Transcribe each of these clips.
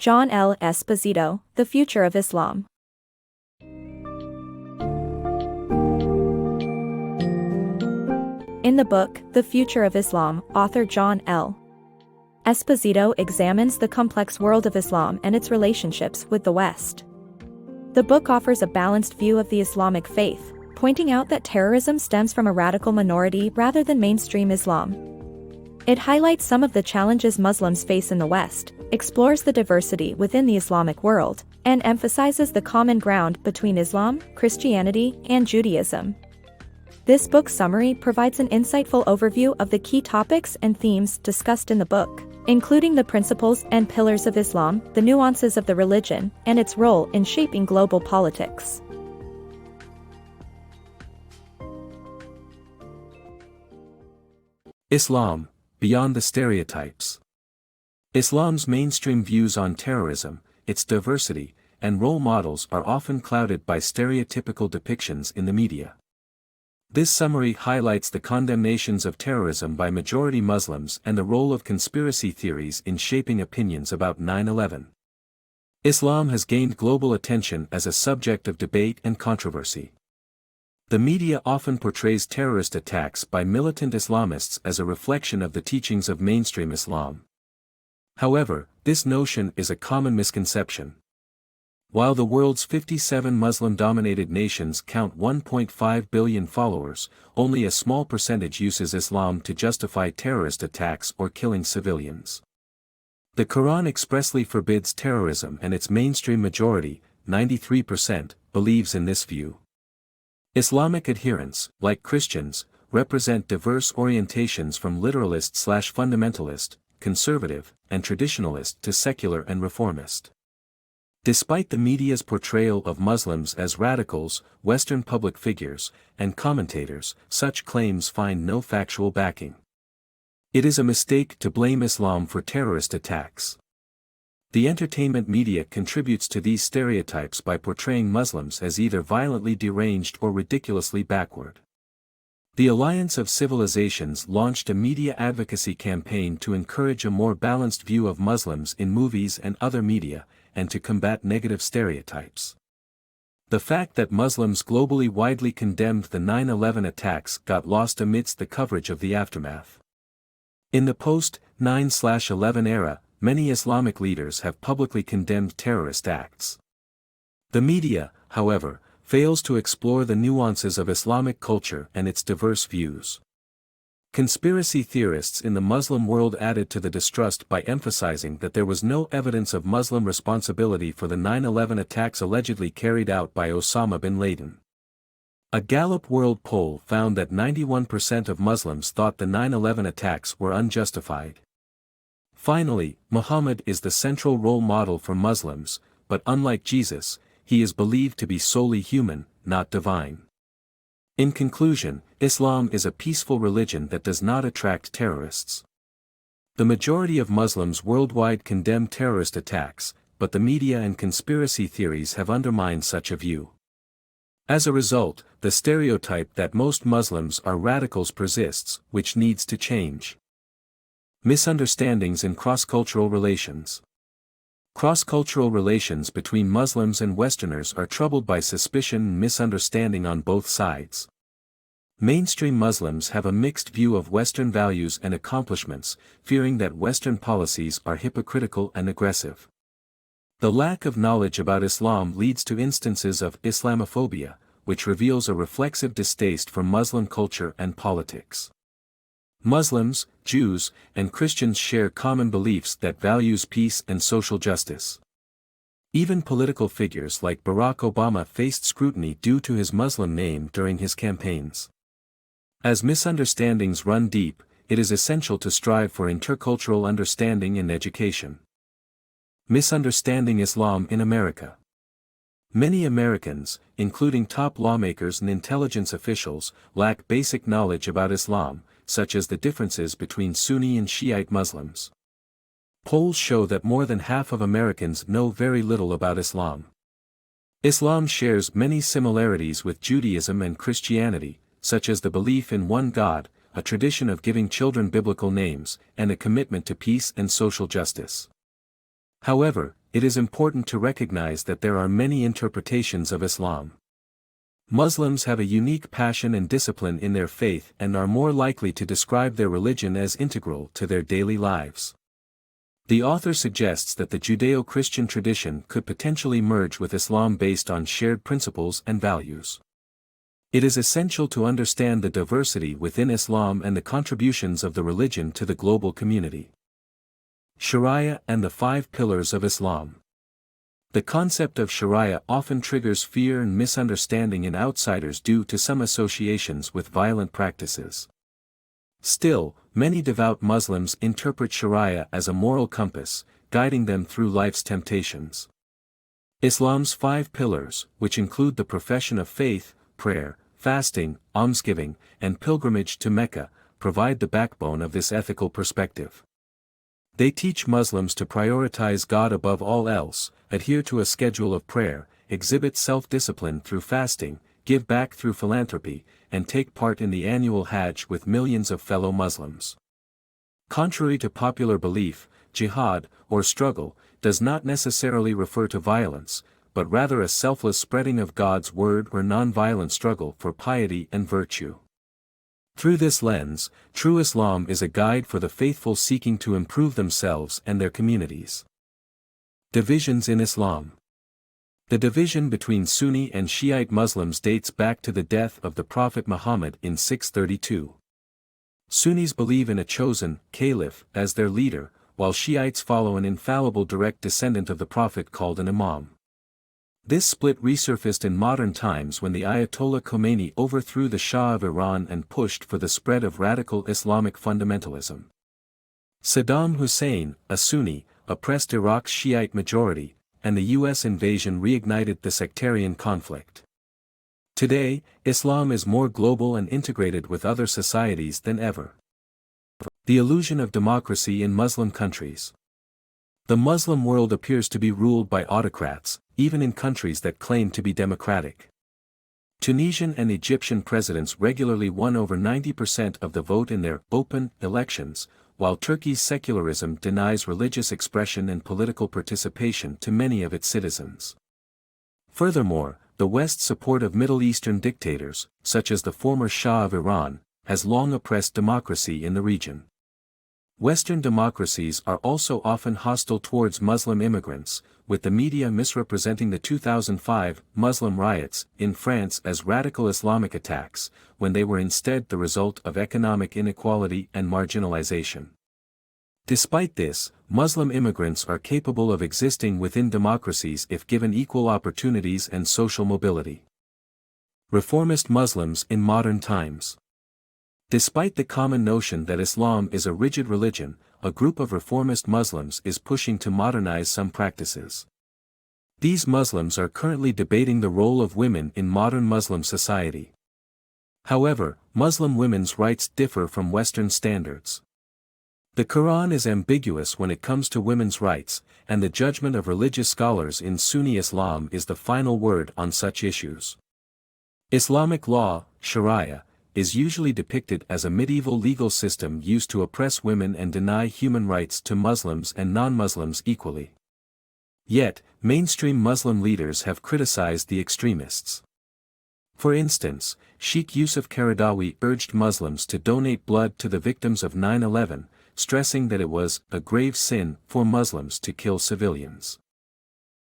JohnLEsposito, The Future of Islam. In the book, The Future of Islam, author JohnLEsposito examines the complex world of Islam and its relationships with the West. The book offers a balanced view of the Islamic faith, pointing out that terrorism stems from a radical minority rather than mainstream Islam. It highlights some of the challenges Muslims face in the West, explores the diversity within the Islamic world, and emphasizes the common ground between Islam, Christianity, and Judaism. This book summary provides an insightful overview of the key topics and themes discussed in the book, including the principles and pillars of Islam, the nuances of the religion, and its role in shaping global politics. Islam, Beyond the Stereotypes. Islam's mainstream views on terrorism, its diversity, and role models are often clouded by stereotypical depictions in the media. This summary highlights the condemnations of terrorism by majority Muslims and the role of conspiracy theories in shaping opinions about 9/11. Islam has gained global attention as a subject of debate and controversy. The media often portrays terrorist attacks by militant Islamists as a reflection of the teachings of mainstream Islam. However, this notion is a common misconception. While the world's 57 Muslim-dominated nations count 1.5 billion followers, only a small percentage uses Islam to justify terrorist attacks or killing civilians. The Quran expressly forbids terrorism, and its mainstream majority, 93%, believes in this view. Islamic adherents, like Christians, represent diverse orientations from literalist/fundamentalist, conservative, and traditionalist to secular and reformist. Despite the media's portrayal of Muslims as radicals, Western public figures, and commentators, such claims find no factual backing. It is a mistake to blame Islam for terrorist attacks. The entertainment media contributes to these stereotypes by portraying Muslims as either violently deranged or ridiculously backward. The Alliance of Civilizations launched a media advocacy campaign to encourage a more balanced view of Muslims in movies and other media, and to combat negative stereotypes. The fact that Muslims globally widely condemned the 9/11 attacks got lost amidst the coverage of the aftermath. In the post-9/11 era, many Islamic leaders have publicly condemned terrorist acts. The media, however, fails to explore the nuances of Islamic culture and its diverse views. Conspiracy theorists in the Muslim world added to the distrust by emphasizing that there was no evidence of Muslim responsibility for the 9/11 attacks allegedly carried out by Osama bin Laden. A Gallup World poll found that 91% of Muslims thought the 9/11 attacks were unjustified. Finally, Muhammad is the central role model for Muslims, but unlike Jesus, he is believed to be solely human, not divine. In conclusion, Islam is a peaceful religion that does not attract terrorists. The majority of Muslims worldwide condemn terrorist attacks, but the media and conspiracy theories have undermined such a view. As a result, the stereotype that most Muslims are radicals persists, which needs to change. Misunderstandings in cross-cultural relations. Cross-cultural relations between Muslims and Westerners are troubled by suspicion and misunderstanding on both sides. Mainstream Muslims have a mixed view of Western values and accomplishments, fearing that Western policies are hypocritical and aggressive. The lack of knowledge about Islam leads to instances of Islamophobia, which reveals a reflexive distaste for Muslim culture and politics. Muslims, Jews, and Christians share common beliefs that values peace and social justice. Even political figures like Barack Obama faced scrutiny due to his Muslim name during his campaigns. As misunderstandings run deep, it is essential to strive for intercultural understanding and education. Misunderstanding Islam in America. Many Americans, including top lawmakers and intelligence officials, lack basic knowledge about Islam, such as the differences between Sunni and Shiite Muslims. Polls show that more than half of Americans know very little about Islam. Islam shares many similarities with Judaism and Christianity, such as the belief in one God, a tradition of giving children biblical names, and a commitment to peace and social justice. However, it is important to recognize that there are many interpretations of Islam. Muslims have a unique passion and discipline in their faith and are more likely to describe their religion as integral to their daily lives. The author suggests that the Judeo-Christian tradition could potentially merge with Islam based on shared principles and values. It is essential to understand the diversity within Islam and the contributions of the religion to the global community. Shariah and the 5 Pillars of Islam. The concept of Shariah often triggers fear and misunderstanding in outsiders due to some associations with violent practices. Still, many devout Muslims interpret Shariah as a moral compass, guiding them through life's temptations. Islam's 5 pillars, which include the profession of faith, prayer, fasting, almsgiving, and pilgrimage to Mecca, provide the backbone of this ethical perspective. They teach Muslims to prioritize God above all else, adhere to a schedule of prayer, exhibit self-discipline through fasting, give back through philanthropy, and take part in the annual Hajj with millions of fellow Muslims. Contrary to popular belief, jihad, or struggle, does not necessarily refer to violence, but rather a selfless spreading of God's word or non-violent struggle for piety and virtue. Through this lens, true Islam is a guide for the faithful seeking to improve themselves and their communities. Divisions in Islam. The division between Sunni and Shiite Muslims dates back to the death of the Prophet Muhammad in 632. Sunnis believe in a chosen caliph as their leader, while Shiites follow an infallible direct descendant of the Prophet called an imam. This split resurfaced in modern times when the Ayatollah Khomeini overthrew the Shah of Iran and pushed for the spread of radical Islamic fundamentalism. Saddam Hussein, a Sunni, oppressed Iraq's Shiite majority, and the U.S. invasion reignited the sectarian conflict. Today, Islam is more global and integrated with other societies than ever. The illusion of democracy in Muslim countries. The Muslim world appears to be ruled by autocrats, even in countries that claim to be democratic. Tunisian and Egyptian presidents regularly won over 90% of the vote in their open elections, while Turkey's secularism denies religious expression and political participation to many of its citizens. Furthermore, the West's support of Middle Eastern dictators, such as the former Shah of Iran, has long oppressed democracy in the region. Western democracies are also often hostile towards Muslim immigrants, with the media misrepresenting the 2005 Muslim riots in France as radical Islamic attacks, when they were instead the result of economic inequality and marginalization. Despite this, Muslim immigrants are capable of existing within democracies if given equal opportunities and social mobility. Reformist Muslims in modern times. Despite the common notion that Islam is a rigid religion, a group of reformist Muslims is pushing to modernize some practices. These Muslims are currently debating the role of women in modern Muslim society. However, Muslim women's rights differ from Western standards. The Quran is ambiguous when it comes to women's rights, and the judgment of religious scholars in Sunni Islam is the final word on such issues. Islamic law, Shariah, is usually depicted as a medieval legal system used to oppress women and deny human rights to Muslims and non-Muslims equally. Yet, mainstream Muslim leaders have criticized the extremists. For instance, Sheikh Yusuf Qaradawi urged Muslims to donate blood to the victims of 9/11, stressing that it was a grave sin for Muslims to kill civilians.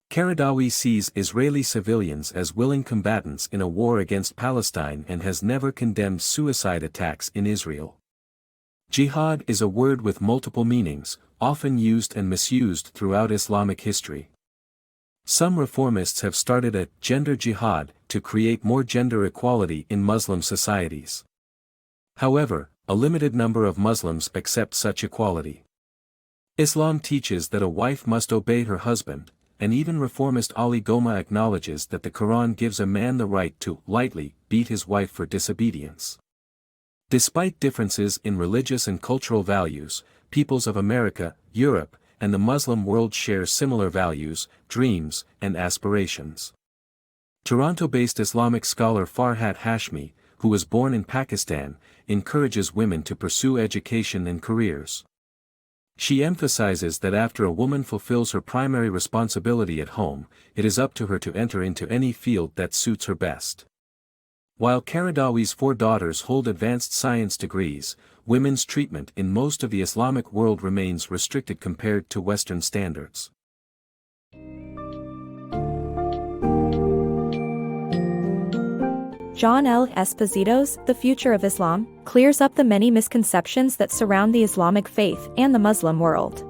Qaradawi sees Israeli civilians as willing combatants in a war against Palestine and has never condemned suicide attacks in Israel. Jihad is a word with multiple meanings, often used and misused throughout Islamic history. Some reformists have started a gender jihad to create more gender equality in Muslim societies. However, a limited number of Muslims accept such equality. Islam teaches that a wife must obey her husband, and even reformist Ali Goma acknowledges that the Quran gives a man the right to lightly beat his wife for disobedience. Despite differences in religious and cultural values, peoples of America, Europe, and the Muslim world share similar values, dreams, and aspirations. Toronto-based Islamic scholar Farhat Hashmi, who was born in Pakistan, encourages women to pursue education and careers. She emphasizes that after a woman fulfills her primary responsibility at home, it is up to her to enter into any field that suits her best. While Qaradawi's 4 daughters hold advanced science degrees, women's treatment in most of the Islamic world remains restricted compared to Western standards. JohnLEsposito's The Future of Islam clears up the many misconceptions that surround the Islamic faith and the Muslim world.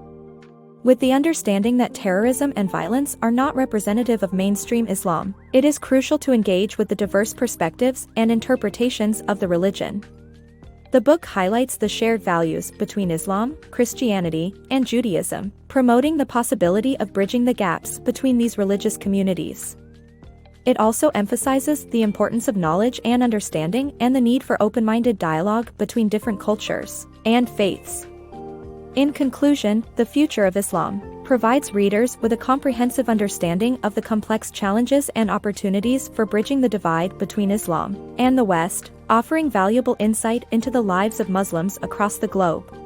With the understanding that terrorism and violence are not representative of mainstream Islam, it is crucial to engage with the diverse perspectives and interpretations of the religion. The book highlights the shared values between Islam, Christianity, and Judaism, promoting the possibility of bridging the gaps between these religious communities. It also emphasizes the importance of knowledge and understanding and the need for open-minded dialogue between different cultures and faiths. In conclusion, The Future of Islam provides readers with a comprehensive understanding of the complex challenges and opportunities for bridging the divide between Islam and the West, offering valuable insight into the lives of Muslims across the globe.